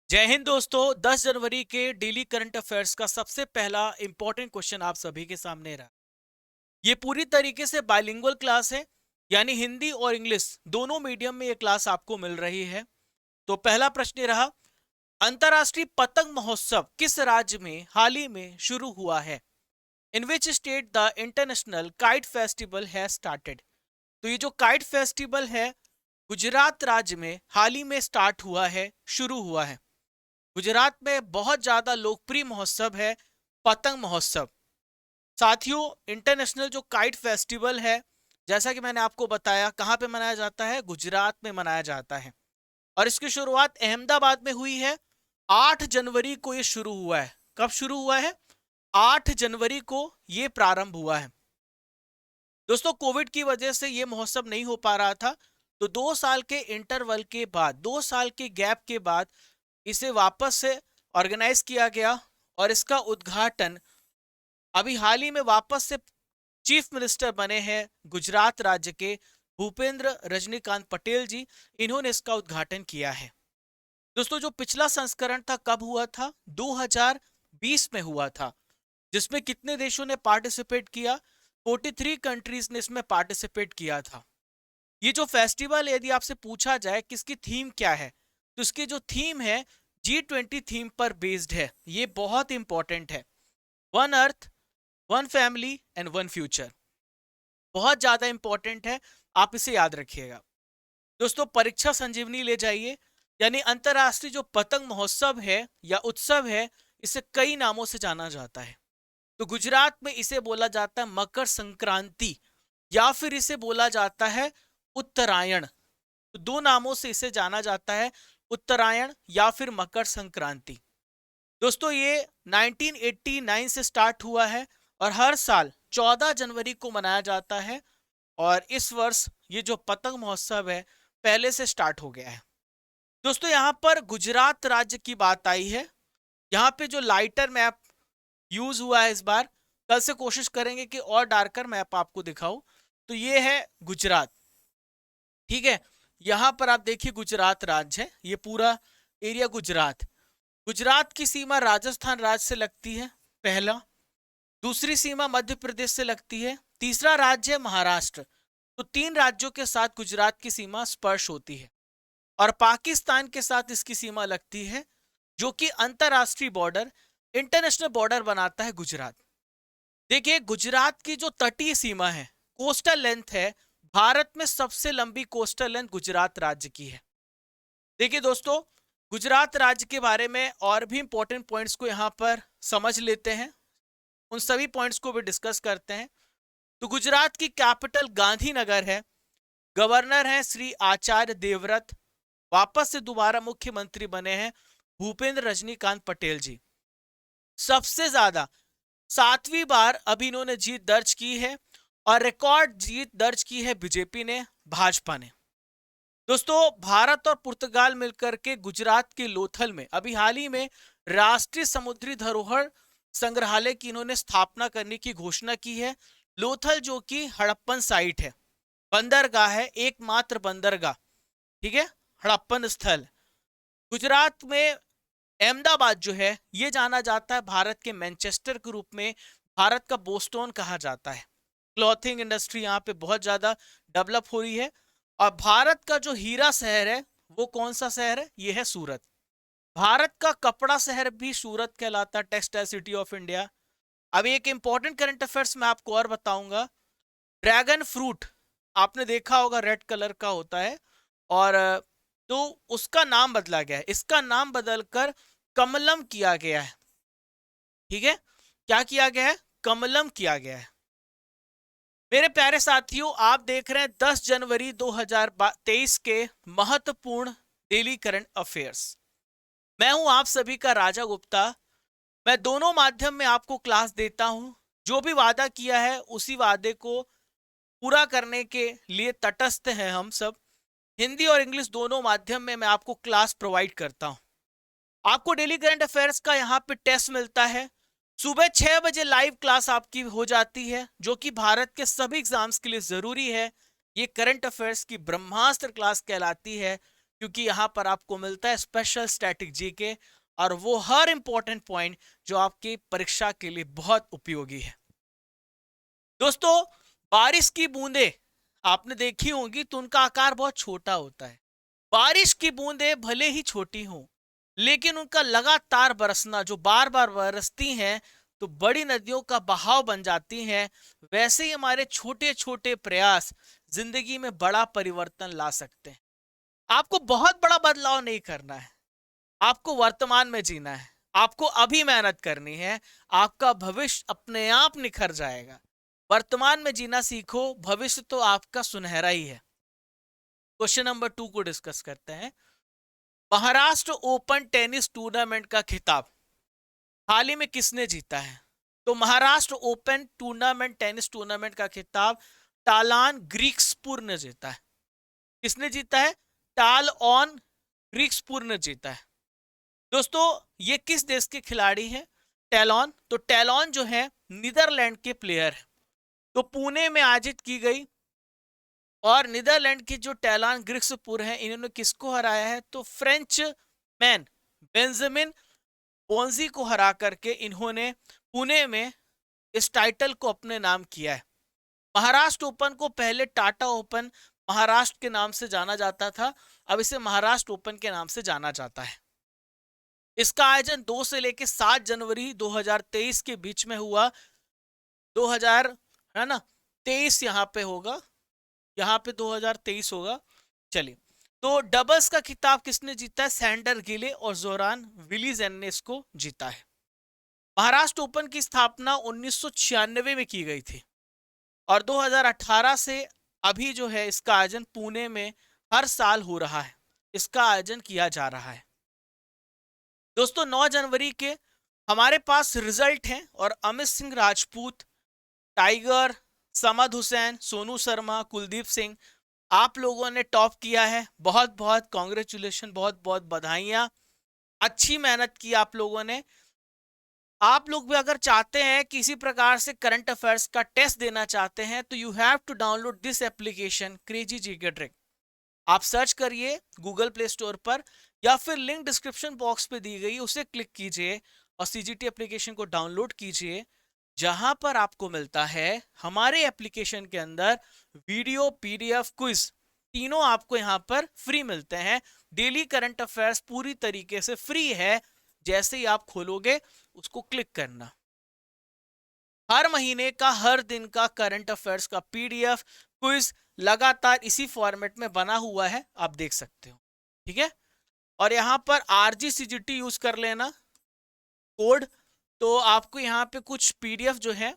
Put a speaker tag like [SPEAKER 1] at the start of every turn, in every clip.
[SPEAKER 1] जय हिंद दोस्तों। 10 जनवरी के डेली करंट अफेयर्स का सबसे पहला इंपॉर्टेंट क्वेश्चन आप सभी के सामने रहा। ये पूरी तरीके से बाइलिंगुअल क्लास है, यानी हिंदी और इंग्लिश दोनों मीडियम में ये क्लास आपको मिल रही है। तो पहला प्रश्न ये रहा, अंतरराष्ट्रीय पतंग महोत्सव किस राज्य में हाल ही में शुरू हुआ है? In which state the international kite festival has started? तो ये जो काइट फेस्टिवल है, गुजरात राज्य में हाल ही में स्टार्ट हुआ है, शुरू हुआ है। गुजरात में बहुत ज्यादा लोकप्रिय महोत्सव है पतंग महोत्सव। साथियों, इंटरनेशनल जो काइट फेस्टिवल है, जैसा कि मैंने आपको बताया, कहाँ पे मनाया जाता है? गुजरात में मनाया जाता है। और इसकी शुरुआत अहमदाबाद में हुई है। 8 जनवरी को ये शुरू हुआ है। कब शुरू हुआ है? 8 जनवरी को ये प्रारंभ हुआ है। दोस्तों, कोविड की वजह से ये महोत्सव नहीं हो पा रहा था, तो 2 साल के इंटरवल के बाद, 2 साल के गैप के बाद इसे वापस से ऑर्गेनाइज किया गया। और इसका उद्घाटन अभी हाल ही में वापस से चीफ मिनिस्टर बने हैं गुजरात राज्य के भूपेंद्र रजनीकांत पटेल जी, इन्होंने इसका उद्घाटन किया है। दोस्तों, जो पिछला संस्करण था कब हुआ था? 2020 में हुआ था, जिसमें कितने देशों ने पार्टिसिपेट किया? 43 कंट्रीज ने इसमें पार्टिसिपेट किया था। ये जो फेस्टिवल, यदि आपसे पूछा जाए किसकी थीम क्या है, तो इसकी जो थीम है G20 थीम पर बेस्ड है। ये बहुत इंपॉर्टेंट है। One earth, one family and one future, बहुत ज्यादा इंपॉर्टेंट है, आप इसे याद रखिएगा। दोस्तों, परीक्षा संजीवनी ले जाइए, यानी अंतरराष्ट्रीय जो पतंग महोत्सव है या उत्सव है, इसे कई नामों से जाना जाता है। तो गुजरात में इसे बोला जाता है मकर संक्रांति, या फिर इसे बोला जाता है उत्तरायण। तो दो नामों से इसे जाना जाता है, उत्तरायण या फिर मकर संक्रांति। दोस्तों, ये 1989 से स्टार्ट हुआ है और हर साल 14 जनवरी को मनाया जाता है। और इस वर्ष ये जो पतंग महोत्सव है, पहले से स्टार्ट हो गया है। दोस्तों, यहाँ पर गुजरात राज्य की बात आई है। यहाँ पे जो लाइटर मैप यूज हुआ है इस बार, कल से कोशिश करेंगे कि और डार्कर मैप आपको दिखाऊं। तो ये है गुजरात, ठीक है। यहां पर आप देखिए गुजरात राज्य है, ये पूरा एरिया गुजरात। गुजरात की सीमा राजस्थान राज्य से लगती है, पहला। दूसरी सीमा मध्य प्रदेश से लगती है। तीसरा राज्य है महाराष्ट्र। तो 3 राज्यों के साथ गुजरात की सीमा स्पर्श होती है। और पाकिस्तान के साथ इसकी सीमा लगती है, जो कि अंतरराष्ट्रीय बॉर्डर, इंटरनेशनल बॉर्डर बनाता है गुजरात। देखिए, गुजरात की जो तटीय सीमा है, कोस्टल लेंथ है, भारत में सबसे लंबी कोस्टल लेंथ गुजरात राज्य की है। देखिए दोस्तों, गुजरात राज्य के बारे में और भी इंपॉर्टेंट पॉइंट्स को यहां पर समझ लेते हैं, उन सभी पॉइंट्स को भी डिस्कस करते हैं। तो गुजरात की कैपिटल गांधीनगर है। गवर्नर हैं श्री आचार्य देवव्रत। वापस से दोबारा मुख्यमंत्री बने हैं भूपेंद्र रजनीकांत पटेल जी। सबसे ज्यादा 7वीं बार अभी इन्होंने जीत दर्ज की है, और रिकॉर्ड जीत दर्ज की है बीजेपी ने, भाजपा ने। दोस्तों, भारत और पुर्तगाल मिलकर के गुजरात के लोथल में अभी हाल ही में राष्ट्रीय समुद्री धरोहर संग्रहालय की इन्होंने स्थापना करने की घोषणा की है। लोथल जो कि हड़प्पन साइट है, बंदरगाह है, एकमात्र बंदरगाह, ठीक है, हड़प्पन स्थल। गुजरात में अहमदाबाद जो है, ये जाना जाता है भारत के मैनचेस्टर के रूप में, भारत का बोस्टन कहा जाता है। क्लॉथिंग इंडस्ट्री यहाँ पे बहुत ज्यादा डेवलप हो रही है। और भारत का जो हीरा शहर है, वो कौन सा शहर है? ये है सूरत। भारत का कपड़ा शहर भी सूरत कहलाता है, टेक्सटाइल सिटी ऑफ इंडिया। अभी एक इंपॉर्टेंट करंट अफेयर्स मैं आपको और बताऊंगा। ड्रैगन फ्रूट आपने देखा होगा, रेड कलर का होता है, और तो उसका नाम बदला गया है, इसका नाम बदलकर कमलम किया गया है, ठीक है। क्या किया गया है? कमलम किया गया है। मेरे प्यारे साथियों, आप देख रहे हैं 10 जनवरी 2023 के महत्वपूर्ण डेली करंट अफेयर्स। मैं हूं आप सभी का राजा गुप्ता। मैं दोनों माध्यम में आपको क्लास देता हूं। जो भी वादा किया है, उसी वादे को पूरा करने के लिए तटस्थ हैं हम सब। हिंदी और इंग्लिश दोनों माध्यम में मैं आपको क्लास प्रोवाइड करता हूं। आपको डेली करंट अफेयर्स का यहाँ पे टेस्ट मिलता है। सुबह 6 बजे लाइव क्लास आपकी हो जाती है, जो कि भारत के सभी एग्जाम्स के लिए जरूरी है। ये करंट अफेयर्स की ब्रह्मास्त्र क्लास कहलाती है, क्योंकि यहां पर आपको मिलता है स्पेशल स्टैटिक जीके, और वो हर इंपॉर्टेंट पॉइंट जो आपकी परीक्षा के लिए बहुत उपयोगी है। दोस्तों, बारिश की बूंदे आपने देखी होंगी तो उनका आकार बहुत छोटा होता है। बारिश की बूंदें भले ही छोटी हों, लेकिन उनका लगातार बरसना जो बार बार बरसती हैं तो बड़ी नदियों का बहाव बन जाती हैं। वैसे ही हमारे छोटे छोटे प्रयास जिंदगी में बड़ा परिवर्तन ला सकते हैं। आपको बहुत बड़ा बदलाव नहीं करना है, आपको वर्तमान में जीना है, आपको अभी मेहनत करनी है। आपका भविष्य अपने आप निखर जाएगा। वर्तमान में जीना सीखो, भविष्य तो आपका सुनहरा ही है। क्वेश्चन नंबर 2 को डिस्कस करते हैं। महाराष्ट्र ओपन टेनिस टूर्नामेंट का खिताब हाल ही में किसने जीता है? तो Maharashtra open tournament tennis tournament का खिताब टालान ग्रीक्सपुर ने जीता है। किसने जीता है? टाल ऑन ग्रीक्सपुर ने जीता है। दोस्तों, ये किस देश के खिलाड़ी हैं? टैलॉन। तो टैलॉन जो है नीदरलैंड के प्लेयर है। तो पुणे में आयोजित की गई, और नीदरलैंड की जो टैलॉन ग्रिक्सपुर है, इन्होंने किसको हराया है? तो फ्रेंच मैन बेंजामिन बोंजी को हरा करके इन्होंने पुणे में इस टाइटल को अपने नाम किया है। महाराष्ट्र ओपन को पहले टाटा ओपन महाराष्ट्र के नाम से जाना जाता था, अब इसे महाराष्ट्र ओपन के नाम से जाना जाता है। इसका आयोजन 2 से लेकर 7 जनवरी 2023 के बीच में हुआ। 2000 है ना 23 यहाँ पे होगा, यहाँ पे 2023 होगा। चलिए, तो डबल्स का खिताब किसने जीता है? सैंडर गिले और जोरान विलीजेन ने इसको जीता है। महाराष्ट्र ओपन की स्थापना 1996 में की गई थी, और 2018 से अभी जो है इसका आयोजन पुणे में हर साल हो रहा है, इसका आयोजन किया जा रहा है। दोस्तों, 9 जनवरी के हमारे पास रिजल्ट हैं, और अमित सिंह राजपूत, टाइगर, समद हुसैन, सोनू शर्मा, कुलदीप सिंह, आप लोगों ने टॉप किया है। बहुत बहुत कॉन्ग्रेचुलेशन, बहुत बहुत बधाइयां। अच्छी मेहनत की आप लोगों ने। आप लोग भी अगर चाहते हैं किसी प्रकार से करंट अफेयर्स का टेस्ट देना चाहते हैं, तो you have to download this application crazy GK trick. आप सर्च करिए गूगल प्ले स्टोर पर, या फिर लिंक डिस्क्रिप्शन बॉक्स पे दी गई, उसे क्लिक कीजिए और सीजीटी एप्लीकेशन को डाउनलोड कीजिए, जहां पर आपको मिलता है हमारे एप्लीकेशन के अंदर वीडियो, पीडीएफ, क्विज, तीनों आपको यहां पर फ्री मिलते हैं। डेली करंट अफेयर्स पूरी तरीके से फ्री है। जैसे ही आप खोलोगे उसको क्लिक करना, हर महीने का हर दिन का करंट अफेयर्स का पीडीएफ, क्विज लगातार इसी फॉर्मेट में बना हुआ है, आप देख सकते हो। ठीक है, और यहां पर RGCGT यूज कर लेना कोड। तो आपको यहाँ पे कुछ पीडीएफ जो है,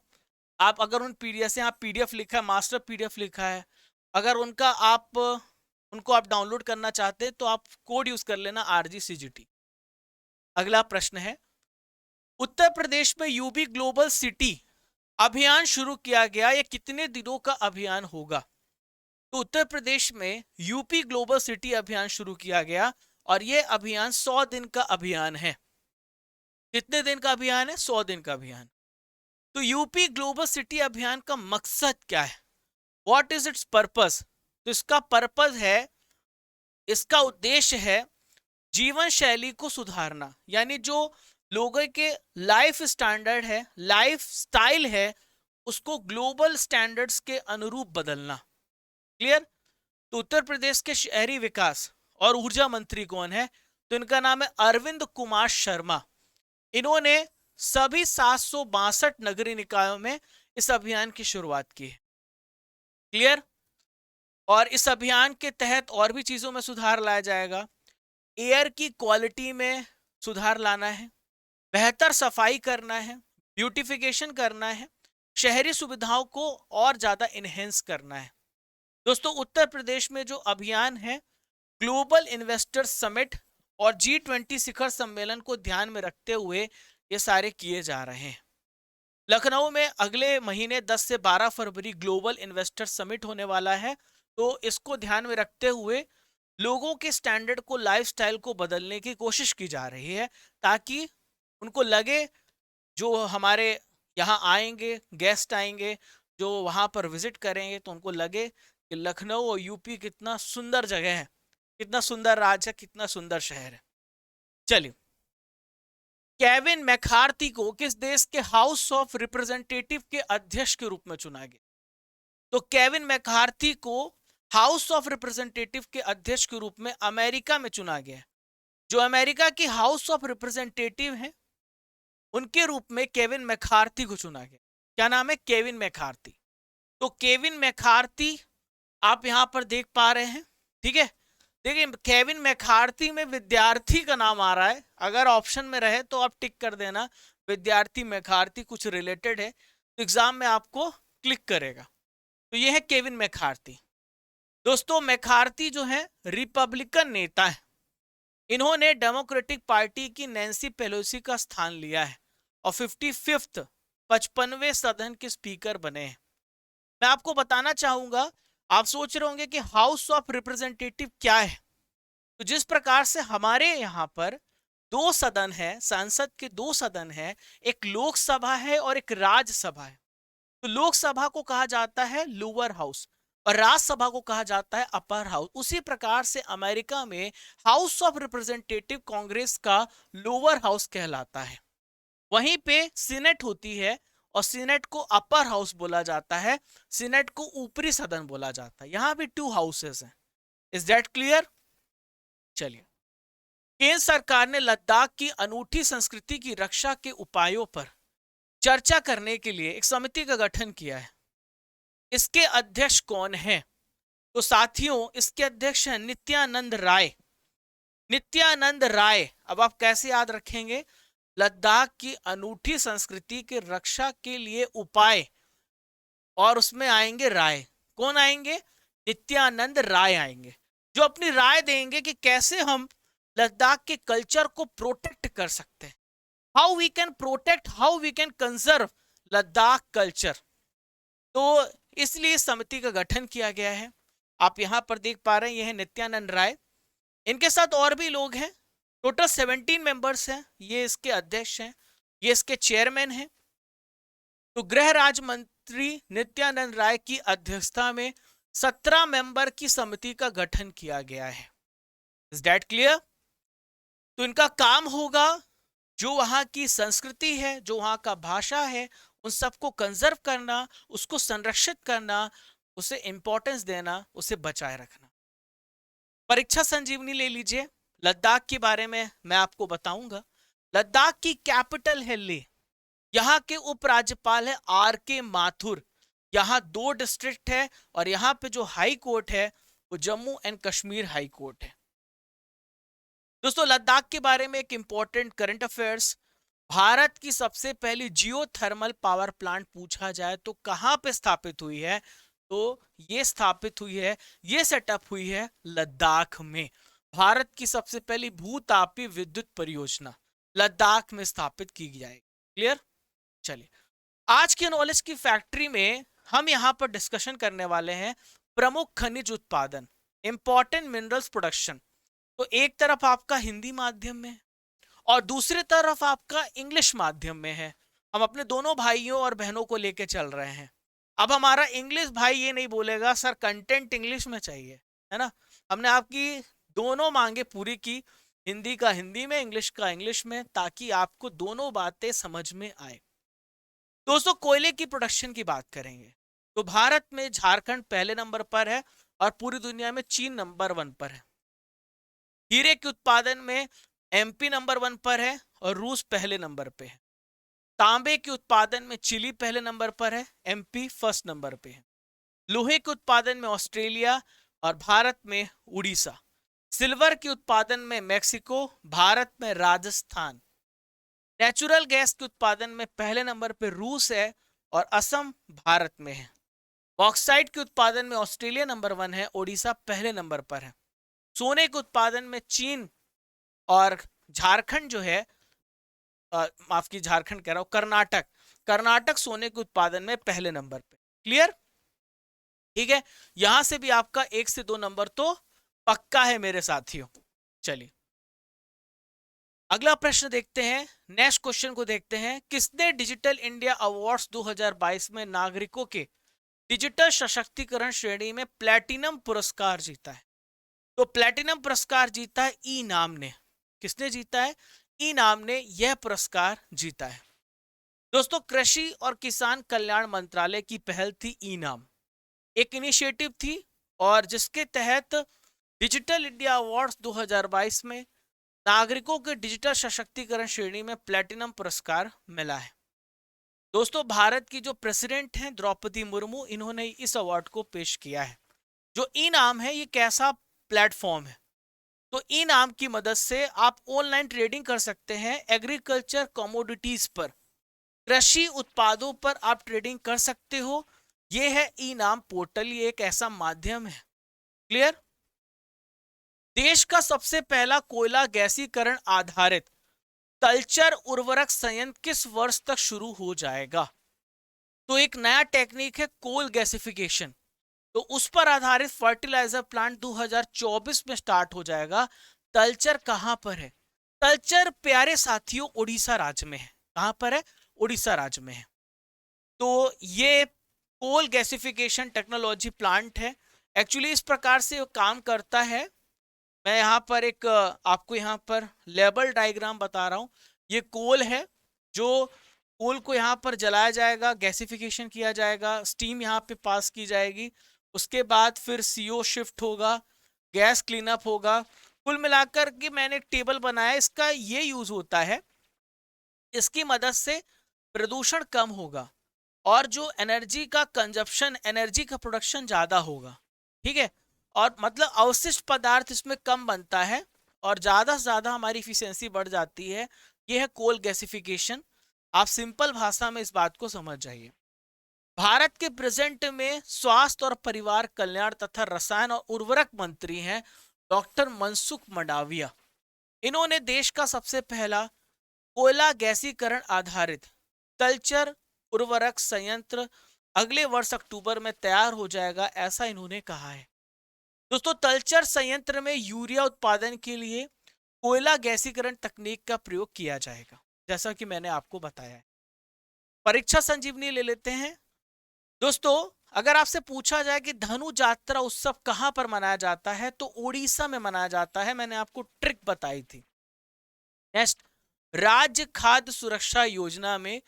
[SPEAKER 1] आप अगर उन पीडीएफ से, यहाँ पीडीएफ लिखा है, मास्टर पीडीएफ लिखा है, अगर उनको आप डाउनलोड करना चाहते हैं तो आप कोड यूज कर लेना RGCGT। अगला प्रश्न है, उत्तर प्रदेश में यूबी ग्लोबल सिटी अभियान शुरू किया गया, यह कितने दिनों का अभियान होगा? तो उत्तर प्रदेश में यूपी ग्लोबल सिटी अभियान शुरू किया गया, और यह अभियान 100 दिन का अभियान है। कितने दिन का अभियान है? 100 दिन का अभियान। तो यूपी ग्लोबल सिटी अभियान का मकसद क्या है? What is it's purpose? तो इसका पर्पस है, इसका उद्देश्य है जीवन शैली को सुधारना, यानी जो लोगों के लाइफ स्टैंडर्ड है, लाइफ स्टाइल है, उसको ग्लोबल स्टैंडर्ड्स के अनुरूप बदलना। क्लियर? तो उत्तर प्रदेश के शहरी विकास और ऊर्जा मंत्री कौन है? तो इनका नाम है अरविंद कुमार शर्मा। इन्होंने सभी 762 नगरीय निकायों में इस अभियान की शुरुआत की है। क्लियर? और इस अभियान के तहत और भी चीजों में सुधार लाया जाएगा। एयर की क्वालिटी में सुधार लाना है, बेहतर सफाई करना है, ब्यूटिफिकेशन करना है, शहरी सुविधाओं को और ज्यादा इनहेंस करना है। दोस्तों, उत्तर प्रदेश में जो अभियान है, ग्लोबल इन्वेस्टर समिट और G20 शिखर सम्मेलन को ध्यान में रखते हुए ये सारे किए जा रहे हैं। लखनऊ में अगले महीने 10 से 12 फरवरी ग्लोबल इन्वेस्टर समिट होने वाला है। तो इसको ध्यान में रखते हुए लोगों के स्टैंडर्ड को, लाइफस्टाइल को बदलने की कोशिश की जा रही है, ताकि उनको लगे, जो हमारे यहाँ आएंगे, गेस्ट आएंगे, जो वहाँ पर विजिट करेंगे, तो उनको लगे कि लखनऊ और यूपी कितना सुंदर जगह है, कितना सुंदर राज्य है, कितना सुंदर शहर है। चलिए, केविन मैकार्थी को किस देश के हाउस ऑफ रिप्रेजेंटेटिव के अध्यक्ष के रूप में चुना गया? तो केविन मैकार्थी को हाउस ऑफ रिप्रेजेंटेटिव के अध्यक्ष के रूप में अमेरिका में चुना गया है। जो अमेरिका की हाउस ऑफ रिप्रेजेंटेटिव है, उनके रूप में केविन मैकार्थी को चुना गया। क्या नाम है? Kevin McCarthy. तो केविन मैकार्थी आप यहां पर देख पा रहे हैं, ठीक है। देखिए, केविन मैकार्थी में विद्यार्थी का नाम आ रहा है, अगर ऑप्शन में रहे तो आप टिक कर देना, विद्यार्थी मैकार्थी कुछ रिलेटेड है तो एग्जाम में आपको क्लिक करेगा। तो ये है केविन मैकार्थी। दोस्तों, मैकार्थी जो है रिपब्लिकन नेता है। इन्होंने डेमोक्रेटिक पार्टी की नैन्सी पेलोसी का स्थान लिया है और 55th 55वें सदन के स्पीकर बने हैं। मैं आपको बताना चाहूंगा, आप सोच रहे होंगे कि हाउस ऑफ रिप्रेजेंटेटिव क्या है। तो जिस प्रकार से हमारे यहाँ पर दो सदन है, संसद के दो सदन है, एक लोकसभा है और एक राज्यसभा है। तो लोकसभा को कहा जाता है लोअर हाउस और राज्यसभा को कहा जाता है अपर हाउस। उसी प्रकार से अमेरिका में हाउस ऑफ रिप्रेजेंटेटिव कांग्रेस का लोअर हाउस कहलाता है। वहीं पे सीनेट होती है और सीनेट को अपर हाउस बोला जाता है, सीनेट को ऊपरी सदन बोला जाता है। यहां भी 2 हाउसेस हैं। Is that clear? चलिए, केंद्र सरकार ने लद्दाख की अनूठी संस्कृति की रक्षा के उपायों पर चर्चा करने के लिए एक समिति का गठन किया है। इसके अध्यक्ष कौन हैं? तो साथियों, इसके अध्यक्ष हैं नित्यानंद राय। नित्यानंद राय। अब आप कैसे याद रखेंगे? लद्दाख की अनूठी संस्कृति के रक्षा के लिए उपाय, और उसमें आएंगे राय। कौन आएंगे? नित्यानंद राय आएंगे, जो अपनी राय देंगे कि कैसे हम लद्दाख के कल्चर को प्रोटेक्ट कर सकते हैं। How we can protect, how we can conserve Ladakh culture. तो इसलिए समिति का गठन किया गया है। आप यहां पर देख पा रहे हैं, यह है नित्यानंद राय। इनके साथ और भी लोग हैं, टोटल 17 मेंबर्स हैं। ये इसके अध्यक्ष हैं, ये इसके चेयरमैन हैं। तो गृह राज्य मंत्री नित्यानंद राय की अध्यक्षता में 17 मेंबर की समिति का गठन किया गया है। Is that clear? तो इनका काम होगा, जो वहां की संस्कृति है, जो वहां का भाषा है, उन सबको कंजर्व करना, उसको संरक्षित करना, उसे इंपॉर्टेंस देना, उसे बचाए रखना। परीक्षा संजीवनी ले लीजिए। लद्दाख के बारे में मैं आपको बताऊंगा। लद्दाख की कैपिटल है लेह। यहाँ के उपराज्यपाल है R.K. माथुर। यहाँ 2 डिस्ट्रिक्ट है और यहाँ पे जो हाई कोर्ट है वो Jammu and Kashmir high court है। दोस्तों, लद्दाख के बारे में एक इंपॉर्टेंट करंट अफेयर्स। भारत की सबसे पहली जियोथर्मल पावर प्लांट पूछा जाए तो कहां पे स्थापित हुई है? तो ये स्थापित हुई है, ये सेटअप हुई है लद्दाख में। भारत की सबसे पहली भूतापीय विद्युत परियोजना लद्दाख में स्थापित की जाएगी। क्लियर? चलिए, आज के नॉलेज की फैक्ट्री में हम यहां पर डिस्कशन करने वाले हैं प्रमुख खनिज उत्पादन, इंपॉर्टेंट मिनरल्स प्रोडक्शन। तो एक तरफ आपका हिंदी माध्यम में और दूसरी तरफ आपका इंग्लिश माध्यम में है। हम अपने दोनों भाइयों और बहनों को लेके चल रहे हैं। अब हमारा इंग्लिश भाई ये नहीं बोलेगा सर कंटेंट इंग्लिश में चाहिए, है ना। हमने आपकी दोनों मांगे पूरी की, हिंदी का हिंदी में, इंग्लिश का इंग्लिश में, ताकि आपको दोनों बातें समझ में आए। दोस्तों, कोयले की प्रोडक्शन की बात करेंगे तो भारत में झारखंड पहले नंबर पर है और पूरी दुनिया में चीन नंबर 1 पर है। हीरे के उत्पादन में MP नंबर 1 पर है और रूस पहले नंबर पे है। तांबे के उत्पादन में चिली पहले नंबर पर है, MP फर्स्ट नंबर पे है। लोहे के उत्पादन में ऑस्ट्रेलिया और भारत में उड़ीसा। सिल्वर के उत्पादन में मैक्सिको, भारत में राजस्थान। नेचुरल गैस के उत्पादन में पहले नंबर पे रूस है और असम भारत में है। बॉक्साइट के उत्पादन में ऑस्ट्रेलिया नंबर 1 है, ओडिशा पहले नंबर पर है। सोने के उत्पादन में चीन और झारखंड जो है, माफ की झारखंड कह रहा हूं, कर्नाटक सोने के उत्पादन में पहले नंबर पे। क्लियर? ठीक है, यहां से भी आपका 1 से 2 नंबर तो पक्का है मेरे साथियों। चलिए, अगला प्रश्न देखते हैं, नेक्स्ट क्वेश्चन को देखते हैं। किसने डिजिटल इंडिया अवार्ड्स 2022 में नागरिकों के डिजिटल सशक्तिकरण श्रेणी में प्लैटिनम पुरस्कार जीता है? तो प्लेटिनम पुरस्कार जीता है ई नाम ने। किसने जीता है? ई नाम ने यह पुरस्कार जीता है। दोस्तों, कृषि और किसान कल्याण मंत्रालय की पहल थी ई नाम, एक इनिशिएटिव थी, और जिसके तहत डिजिटल इंडिया अवार्ड्स 2022 में नागरिकों के डिजिटल सशक्तिकरण श्रेणी में प्लेटिनम पुरस्कार मिला है। दोस्तों, भारत की जो प्रेसिडेंट हैं द्रौपदी मुर्मू, इन्होंने इस अवार्ड को पेश किया है। जो ई नाम है ये कैसा प्लेटफॉर्म है? तो ई नाम की मदद से आप ऑनलाइन ट्रेडिंग कर सकते हैं, एग्रीकल्चर कमोडिटीज पर, कृषि उत्पादों पर आप ट्रेडिंग कर सकते हो। ये है ई नाम पोर्टल, ये एक ऐसा माध्यम है। क्लियर? देश का सबसे पहला कोयला गैसीकरण आधारित तलचर उर्वरक संयंत्र किस वर्ष तक शुरू हो जाएगा? तो एक नया टेक्निक है कोल गैसिफिकेशन, तो उस पर आधारित फर्टिलाइजर प्लांट 2024 में स्टार्ट हो जाएगा। तलचर कहां पर है? तलचर प्यारे साथियों उड़ीसा राज्य में है। कहां पर है? उड़ीसा राज्य में है। तो ये कोल गैसिफिकेशन टेक्नोलॉजी प्लांट है। एक्चुअली इस प्रकार से काम करता है। मैं यहाँ पर एक आपको यहाँ पर लेबल डायग्राम बता रहा हूँ। ये कोल है, जो कोल को यहाँ पर जलाया जाएगा, गैसिफिकेशन किया जाएगा, स्टीम यहाँ पे पास की जाएगी, उसके बाद फिर CO शिफ्ट होगा, गैस क्लीनअप होगा। कुल मिलाकर के मैंने एक टेबल बनाया, इसका ये यूज होता है, इसकी मदद से प्रदूषण कम होगा और जो एनर्जी का कंजप्शन, एनर्जी का प्रोडक्शन ज्यादा होगा। ठीक है, और मतलब अवशिष्ट पदार्थ इसमें कम बनता है और ज्यादा से ज्यादा हमारी इफिशियंसी बढ़ जाती है। यह है कोल गैसिफिकेशन। आप सिंपल भाषा में इस बात को समझ जाइए। भारत के प्रेजेंट में स्वास्थ्य और परिवार कल्याण तथा रसायन और उर्वरक मंत्री हैं डॉक्टर मनसुख मंडाविया। इन्होंने देश का सबसे पहला कोयला गैसीकरण आधारित तलचर उर्वरक संयंत्र अगले वर्ष अक्टूबर में तैयार हो जाएगा, ऐसा इन्होंने कहा है। दोस्तों, तलचर संयंत्र में यूरिया उत्पादन के लिए कोयला गैसीकरण तकनीक का प्रयोग किया जाएगा, जैसा कि मैंने आपको बताया है। परीक्षा संजीवनी ले लेते हैं। दोस्तों, अगर आपसे पूछा जाए कि धनु यात्रा उत्सव कहां पर मनाया जाता है, तो उड़ीसा में मनाया जाता है। मैंने आपको ट्रिक बताई थी। नेक्स्ट, राज्य खाद्य सुरक्षा योजना में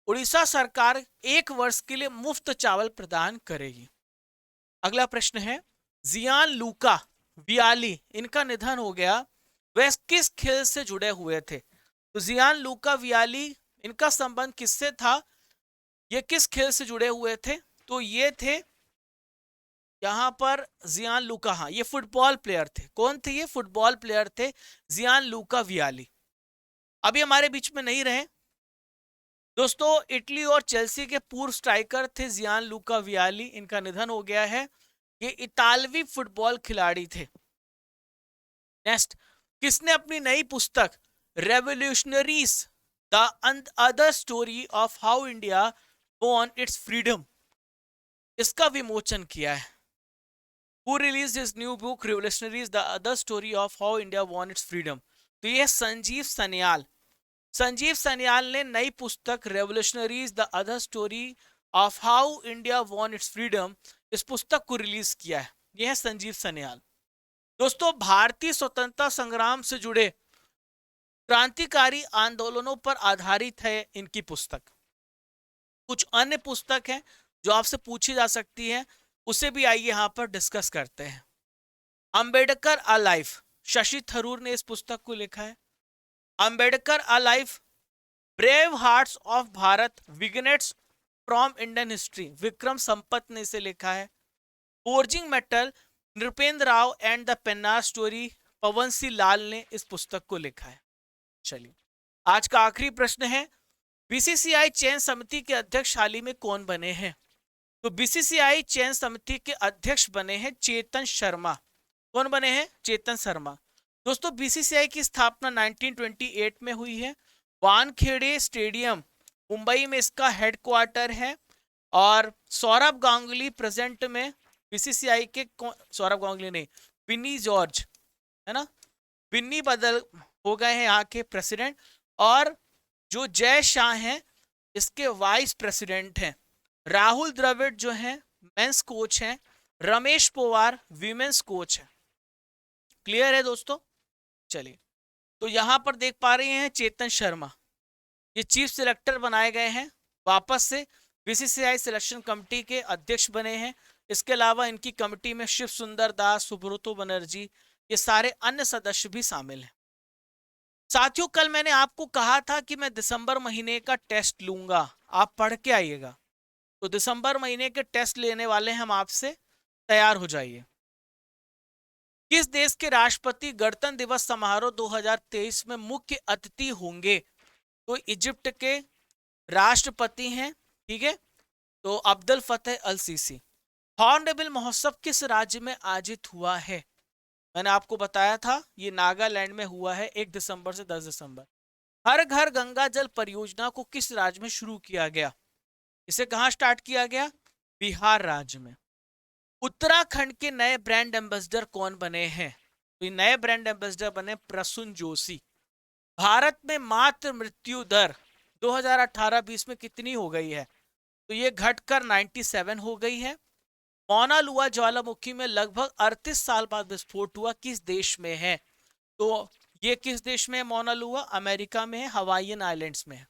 [SPEAKER 1] उड़ीसा सरकार 1 वर्ष के लिए मुफ्त चावल प्रदान करेगी। अगला प्रश्न है, जियान लूका वियाली, इनका निधन हो गया, वह किस खेल से जुड़े हुए थे? तो जियान लूका वियाली, इनका संबंध किससे था? ये किस खेल से जुड़े हुए थे? तो ये थे यहां पर जियान लूका, हाँ ये फुटबॉल प्लेयर थे। कौन थे ये? फुटबॉल प्लेयर थे जियान लूका वियाली। अभी हमारे बीच में नहीं रहे। दोस्तों, इटली और चेल्सी के पूर्व स्ट्राइकर थे जियान लूका वियाली, इनका निधन हो गया है। ये इतालवी फुटबॉल खिलाड़ी थे। नेक्स्ट, किसने अपनी नई पुस्तक revolutionaries the other story of how India won it's freedom, इसका विमोचन किया है? Who released his new book Revolutionaries the Other Story of How India Won Its Freedom? तो ये संजीव सन्याल। संजीव सन्याल ने नई पुस्तक revolutionaries the other story of how India won it's freedom, इस पुस्तक को रिलीज किया है। यह है संजीव सन्याल। दोस्तों, भारतीय स्वतंत्रता संग्राम से जुड़े क्रांतिकारी आंदोलनों पर आधारित है इनकी पुस्तक। कुछ अन्य पुस्तक है जो आपसे पूछी जा सकती है, उसे भी आइए यहां पर डिस्कस करते हैं। अंबेडकर अ लाइफ, शशि थरूर ने इस पुस्तक को लिखा है। Ambedkar a life, brave hearts of Bharat vignettes from Indian history, Vikram Sampath ने इसे लिखा है। Forging metal, Nripendra Rao and the Pennar story, Pavan Singh Lal ने इस पुस्तक को लिखा है। चलिए, आज का आखिरी प्रश्न है, बीसीसीआई चयन समिति के अध्यक्ष हाल ही में कौन बने हैं? तो बीसीसीआई चयन समिति के अध्यक्ष बने हैं चेतन शर्मा। कौन बने हैं? चेतन शर्मा। दोस्तों, बीसीसीआई की स्थापना 1928 में हुई है। वानखेड़े स्टेडियम मुंबई में इसका हेडक्वार्टर है। और सौरभ गांगुली प्रेजेंट में बीसीसीआई के, सौरभ गांगुली नहीं, बिन्नी जॉर्ज है ना, बिन्नी बदल हो गए हैं यहाँ के प्रेसिडेंट। और जो जय शाह हैं इसके वाइस प्रेसिडेंट हैं। राहुल द्रविड़ जो हैं मेंस कोच हैं। रमेश पोवार वीमेंस कोच है। क्लियर है दोस्तों? चलिए, तो यहां पर देख पा रहे हैं चेतन शर्मा, ये चीफ सिलेक्टर बनाए गए हैं, वापस से बीसीसीआई सिलेक्शन कमेटी के अध्यक्ष बने हैं। इसके अलावा इनकी कमेटी में शिव सुंदर दास, सुब्रतो बनर्जी, ये सारे अन्य सदस्य भी शामिल हैं। साथियों, कल मैंने आपको कहा था कि मैं दिसंबर महीने का टेस्ट लूंगा, आप पढ़ के आइएगा। तो दिसंबर महीने के टेस्ट लेने वाले हैं हम आपसे, तैयार हो जाइए। किस देश के राष्ट्रपति गणतंत्र दिवस समारोह 2023 में मुख्य अतिथि होंगे? तो इजिप्ट के राष्ट्रपति हैं, ठीक है, तो अब्दुल फतेह अल सीसी। हॉर्नबिल महोत्सव किस राज्य में आयोजित हुआ है? मैंने आपको बताया था ये नागालैंड में हुआ है 1 दिसंबर से 10 दिसंबर। हर घर गंगा जल परियोजना को किस राज्य में शुरू किया गया? इसे कहां स्टार्ट किया गया? बिहार राज्य में। उत्तराखंड के नए ब्रांड एम्बेसडर कौन बने हैं? तो ये नए ब्रांड एम्बेसडर बने प्रसून जोशी। भारत में मातृ मृत्यु दर 2018-20 में कितनी हो गई है? तो ये घटकर 97 हो गई है। मौना लुआ ज्वालामुखी में लगभग 38 साल बाद विस्फोट हुआ, किस देश में है? तो ये किस देश में है मौना लुआ? अमेरिका में है, हवाईयन आइलैंड्स में है।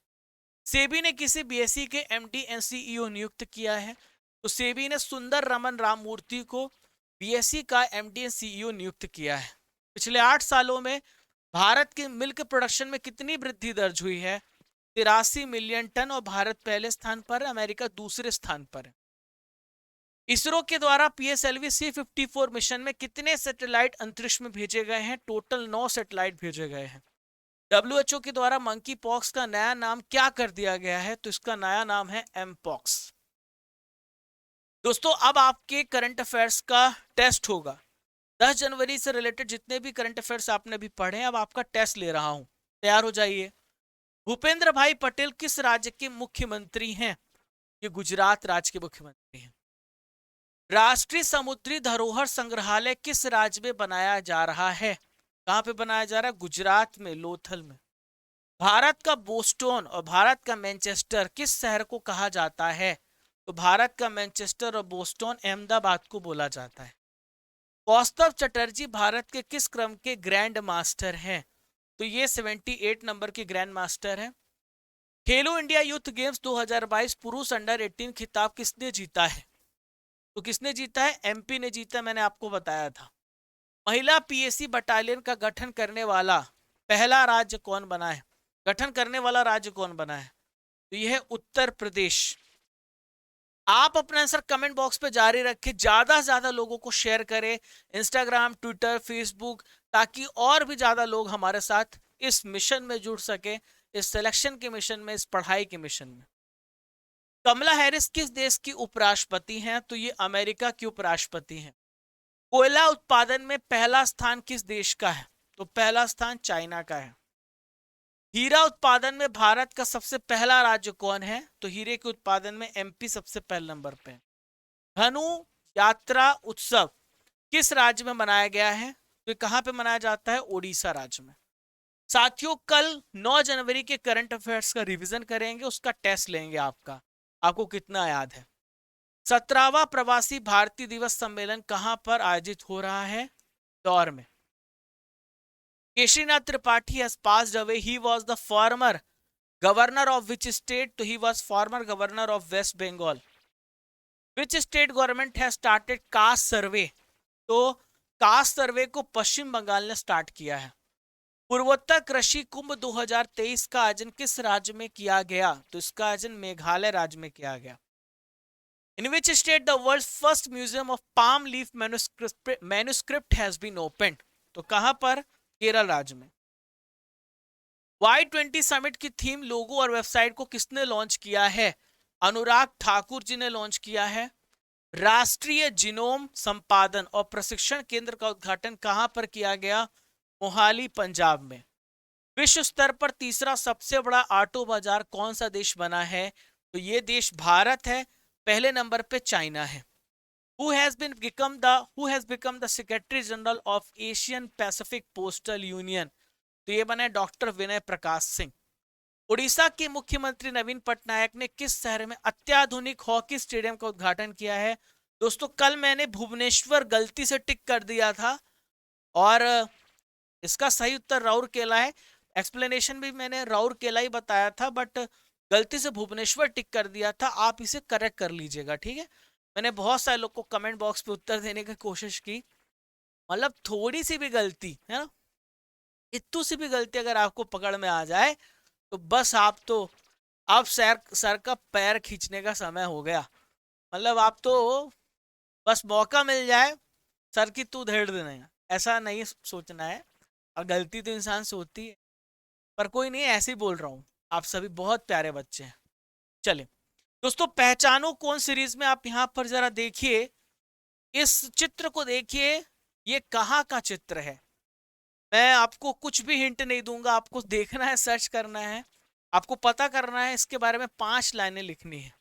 [SPEAKER 1] सेबी ने किसी बीएसई के एमडी एंड सीईओ नियुक्त किया है? तो सेबी ने सुंदर रमन राममूर्ति को बीएसई का एमडी एंड सीईओ नियुक्त किया है। पिछले 8 सालों में भारत के मिल्क प्रोडक्शन में कितनी वृद्धि दर्ज हुई है? 83 मिलियन टन, और भारत पहले स्थान पर, अमेरिका दूसरे स्थान पर है। इसरो के द्वारा पीएसएलवी C54 मिशन में कितने सैटेलाइट अंतरिक्ष में भेजे गए हैं? टोटल 9 सैटेलाइट भेजे गए हैं। WHO के द्वारा मंकी पॉक्स का नया नाम क्या कर दिया गया है? तो इसका नया नाम है एमपॉक्स। दोस्तों, अब आपके करंट अफेयर्स का टेस्ट होगा। 10 जनवरी से रिलेटेड जितने भी करंट अफेयर्स आपने अभी पढ़े हैं, अब आपका टेस्ट ले रहा हूं, तैयार हो जाइए। भूपेंद्र भाई पटेल किस राज्य के मुख्यमंत्री हैं? ये गुजरात राज्य के मुख्यमंत्री हैं। राष्ट्रीय समुद्री धरोहर संग्रहालय किस राज्य में बनाया जा रहा है? कहां पे बनाया जा रहा है? गुजरात में, लोथल में। भारत का बोस्टन और भारत का मैनचेस्टर किस शहर को कहा जाता है? तो भारत का मैनचेस्टर और बोस्टन अहमदाबाद को बोला जाता है। कौस्तव चटर्जी भारत के किस क्रम के ग्रैंड मास्टर हैं? तो ये 78 नंबर के ग्रैंड मास्टर हैं। खेलो इंडिया यूथ गेम्स 2022 पुरुष अंडर 18 खिताब किसने जीता है? तो किसने जीता है? एमपी ने जीता, मैंने आपको बताया था। महिला पीएसी बटालियन का गठन करने वाला पहला राज्य कौन बना है? गठन करने वाला राज्य कौन बना है? तो यह है उत्तर प्रदेश। आप अपना आंसर कमेंट बॉक्स पे जारी रखें, ज्यादा से ज्यादा लोगों को शेयर करें, इंस्टाग्राम, ट्विटर, फेसबुक, ताकि और भी ज्यादा लोग हमारे साथ इस मिशन में जुड़ सके, इस सिलेक्शन के मिशन में, इस पढ़ाई के मिशन में। कमला हैरिस किस देश की उपराष्ट्रपति हैं? तो ये अमेरिका की उपराष्ट्रपति हैं। कोयला उत्पादन में पहला स्थान किस देश का है? तो पहला स्थान चाइना का है। हीरा उत्पादन में भारत का सबसे पहला राज्य कौन है? तो हीरे के उत्पादन में एमपी सबसे पहले नंबर पे। धनु यात्रा उत्सव किस राज्य में मनाया गया है? तो कहां पे मनाया जाता है? ओडिशा राज्य में। साथियों, कल 9 जनवरी के करंट अफेयर्स का रिवीजन करेंगे, उसका टेस्ट लेंगे आपको कितना याद है। 17वां प्रवासी भारतीय दिवस सम्मेलन कहां पर आयोजित हो रहा है? दौर में। Keshari Nath Tripathi has passed away. He was the former governor of which state? तो he was former governor of West Bengal. Which state government has started caste survey? तो कास्ट सर्वे को पश्चिम बंगाल ने स्टार्ट किया है। पूर्वोत्तर कृषि कुंभ 2023 का आयोजन किस राज्य में किया गया? तो इसका आयोजन मेघालय राज्य में किया गया। In which state the world's first museum of palm leaf manuscript has been opened? तो कहां पर? केरल राज्य में। Y20 समिट की थीम, लोगो और वेबसाइट को किसने लॉन्च किया है? अनुराग ठाकुर जी ने लॉन्च किया है। राष्ट्रीय जीनोम संपादन और प्रशिक्षण केंद्र का उद्घाटन कहां पर किया गया? मोहाली, पंजाब में। विश्व स्तर पर तीसरा सबसे बड़ा ऑटो बाजार कौन सा देश बना है? तो ये देश भारत है, पहले नंबर पे चाइना है। Who has become the Secretary General of Asian Pacific Postal Union? तो ये बने डॉक्टर विनय प्रकाश सिंह। उड़ीसा के मुख्यमंत्री नवीन पटनायक ने किस शहर में अत्याधुनिक हॉकी स्टेडियम का उद्घाटन किया है? दोस्तों, कल मैंने भुवनेश्वर गलती से टिक कर दिया था, और इसका सही उत्तर राउरकेला है। एक्सप्लेनेशन भी मैंने राउरकेला ही बताया था, बट गलती से भुवनेश्वर टिक कर दिया था। आप इसे करेक्ट कर लीजिएगा, ठीक है। मैंने बहुत सारे लोग को कमेंट बॉक्स पे उत्तर देने की कोशिश की, मतलब थोड़ी सी भी गलती है ना, इतू सी भी गलती अगर आपको पकड़ में आ जाए तो बस आप तो, आप सर का पैर खींचने का समय हो गया। मतलब आप तो बस मौका मिल जाए सर की तू धेड़ देना है, ऐसा नहीं सोचना है। और गलती तो इंसान से होती है, पर कोई नहीं, ऐसे ही बोल रहा हूँ। आप सभी बहुत प्यारे बच्चे हैं। चलिए दोस्तों, पहचानो कौन सीरीज में आप यहाँ पर जरा देखिए, इस चित्र को देखिए, ये कहाँ का चित्र है। मैं आपको कुछ भी हिंट नहीं दूंगा, आपको देखना है, सर्च करना है, आपको पता करना है, इसके बारे में 5 लाइनें लिखनी है।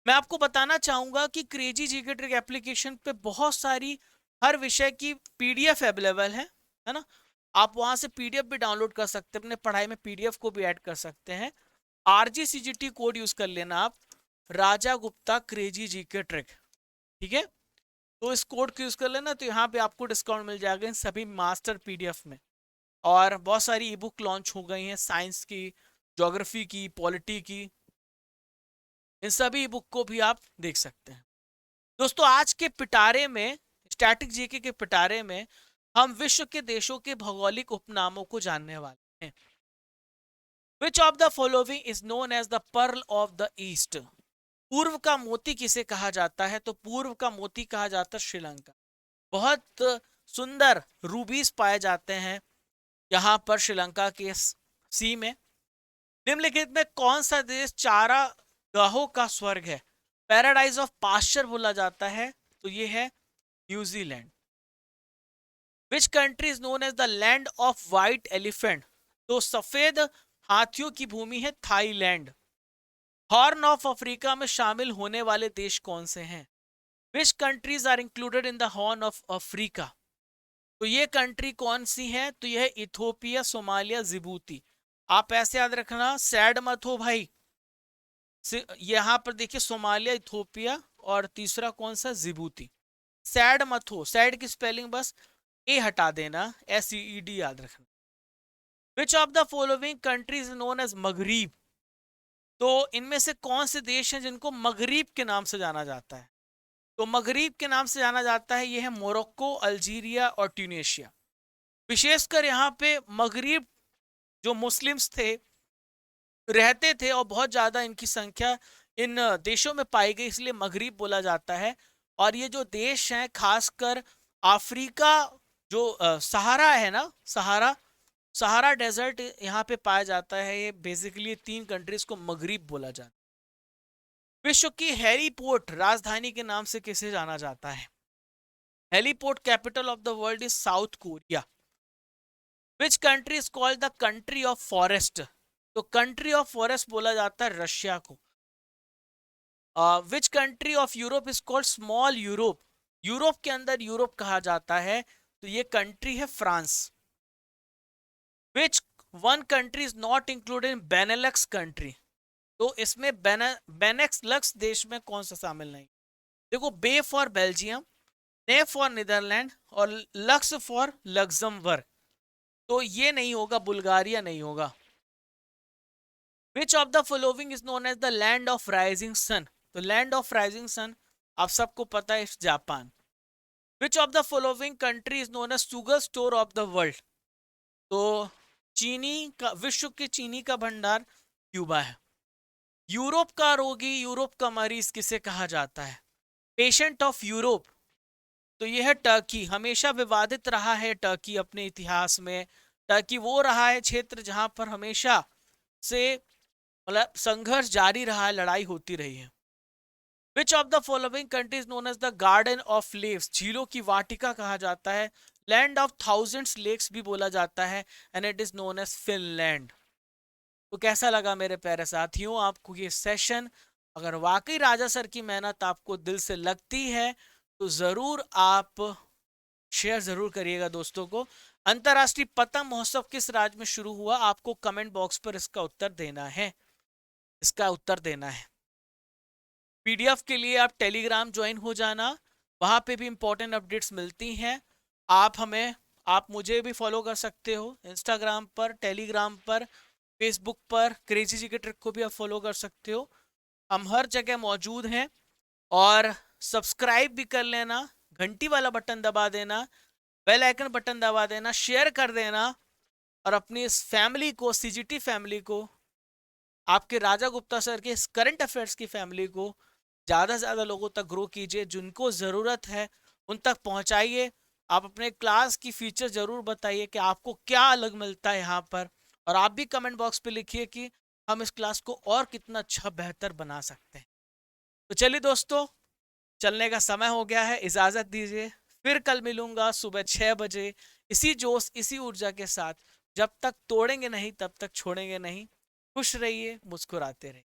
[SPEAKER 1] मैं आपको बताना चाहूंगा कि क्रेजी जीके ट्रिक एप्लीकेशन पे बहुत सारी हर विषय की पीडीएफ अवेलेबल है ना। आप वहां से पीडीएफ भी डाउनलोड कर सकते हैं, अपने पढ़ाई में पीडीएफ को भी ऐड कर सकते हैं। RGCGT कोड यूज कर लेना आप, राजा गुप्ता क्रेजी जीके ट्रिक, ठीक है। तो इस कोड को यूज कर लेना, तो यहाँ पे आपको डिस्काउंट मिल जाएगा इन सभी मास्टर पीडीएफ में। और बहुत सारी ई बुक लॉन्च हो गई हैं, साइंस की, ज्योग्राफी की, पॉलिटी की, इन सभी ई बुक को भी आप देख सकते हैं। दोस्तों आज के पिटारे में, स्टैटिक जीके के पिटारे में, हम विश्व के देशों के भौगोलिक उपनामों को जानने वाले हैं। Which of the following is known as the pearl of the east? पूर्व का मोती किसे कहा जाता है? तो पूर्व का मोती कहा जाता है श्रीलंका। बहुत सुंदर रूबीज पाए जाते हैं यहाँ पर श्रीलंका के सी में। निम्नलिखित में कौन सा देश चारा गाहों का स्वर्ग है, पैराडाइज ऑफ पास्चर बोला जाता है? तो ये है New Zealand. Which country is known as the land of white elephant? तो सफेद हाथियों की भूमि है थाईलैंड। हॉर्न ऑफ अफ्रीका में शामिल होने वाले देश कौन से हैं? Which countries are included in the horn of Africa? तो ये कंट्री कौन सी है? तो यह है इथोपिया, सोमालिया, जिबूती। आप ऐसे याद रखना, सैड मत हो भाई। यहां पर देखिए सोमालिया, इथोपिया और तीसरा कौन सा? जिबूती। सैड मत हो, सैड की स्पेलिंग बस ए हटा देना, SEED याद रखना। Which of the following countries known as Maghreb? तो इनमें से कौन से देश हैं जिनको मगरीब के नाम से जाना जाता है? तो मगरीब के नाम से जाना जाता है, यह है मोरक्को, अल्जीरिया और ट्यूनेशिया। विशेषकर यहाँ पे मगरीब जो मुस्लिम्स थे, रहते थे, और बहुत ज्यादा इनकी संख्या इन देशों में पाई गई, इसलिए मगरीब बोला जाता है। और ये जो देश हैं, खासकर अफ्रीका, जो सहारा है ना, सहारा, सहारा डेजर्ट यहाँ पे पाया जाता है। ये बेसिकली 3 कंट्रीज को मगरीब बोला जाता है। विश्व की हेलीपोर्ट राजधानी के नाम से किसे जाना जाता है? Heliport capital of the world is south Korea. Which country is called the country of forest? तो कंट्री ऑफ फॉरेस्ट बोला जाता है रशिया को। Which country of Europe is called small Europe? Europe के अंदर यूरोप कहा जाता है, तो ये कंट्री है France. Which one country is not included in Benelux country? तो इसमें बेनेलक्स देश में कौन सा शामिल नहीं? देखो, be for Belgium, ne for Netherland और लक्स फॉर लग्जमबर्ग। तो ये नहीं होगा, बुल्गारिया नहीं होगा। Which of the following is known as the land of rising sun? तो लैंड ऑफ राइजिंग सन आप सबको पता है, Japan. Which of the following country is known as sugar store of the world? तो चीनी का, विश्व के चीनी का भंडार क्यूबा है। यूरोप का रोगी, यूरोप का मरीज किसे कहा जाता है? Patient of Europe. तो यह है टर्की। हमेशा विवादित रहा है टर्की अपने इतिहास में। टर्की वो रहा है क्षेत्र जहां पर हमेशा से मतलब संघर्ष जारी रहा है, लड़ाई होती रही है। Which of the following countries known as the garden of lakes? झीलों की वाटिका कहा जाता है। लैंड ऑफ थाउजेंड्स लेक्स भी बोला जाता है, and it is known as Finland. तो कैसा लगा मेरे प्यारे साथियों आपको ये सेशन? अगर वाकई राजा सर की मेहनत आपको दिल से लगती है तो जरूर आप शेयर जरूर करिएगा दोस्तों को। अंतरराष्ट्रीय पतंग महोत्सव किस राज्य में शुरू हुआ? आपको कमेंट बॉक्स पर इसका उत्तर देना है, इसका उत्तर देना है। पीडीएफ के लिए आप टेलीग्राम ज्वाइन हो जाना, वहां पे भी इंपॉर्टेंट अपडेट्स मिलती हैं। आप हमें आप मुझे भी फॉलो कर सकते हो इंस्टाग्राम पर, टेलीग्राम पर, फेसबुक पर। क्रेजी जी के ट्रिक को भी आप फॉलो कर सकते हो। हम हर जगह मौजूद हैं। और सब्सक्राइब भी कर लेना, घंटी वाला बटन दबा देना, बेल आइकन बटन दबा देना, शेयर कर देना। और अपनी इस फैमिली को, सीजीटी फैमिली को, आपके राजा गुप्ता सर के इस करंट अफेयर्स की फैमिली को ज़्यादा से ज़्यादा लोगों तक ग्रो कीजिए। जिनको ज़रूरत है उन तक पहुंचाइए। आप अपने क्लास की फीचर ज़रूर बताइए कि आपको क्या अलग मिलता है यहाँ पर। और आप भी कमेंट बॉक्स पे लिखिए कि हम इस क्लास को और कितना अच्छा बेहतर बना सकते हैं। तो चलिए दोस्तों, चलने का समय हो गया है, इजाज़त दीजिए। फिर कल मिलूंगा सुबह 6 बजे, इसी जोश इसी ऊर्जा के साथ। जब तक तोड़ेंगे नहीं तब तक छोड़ेंगे नहीं। खुश रहिए, मुस्कुराते रहिए।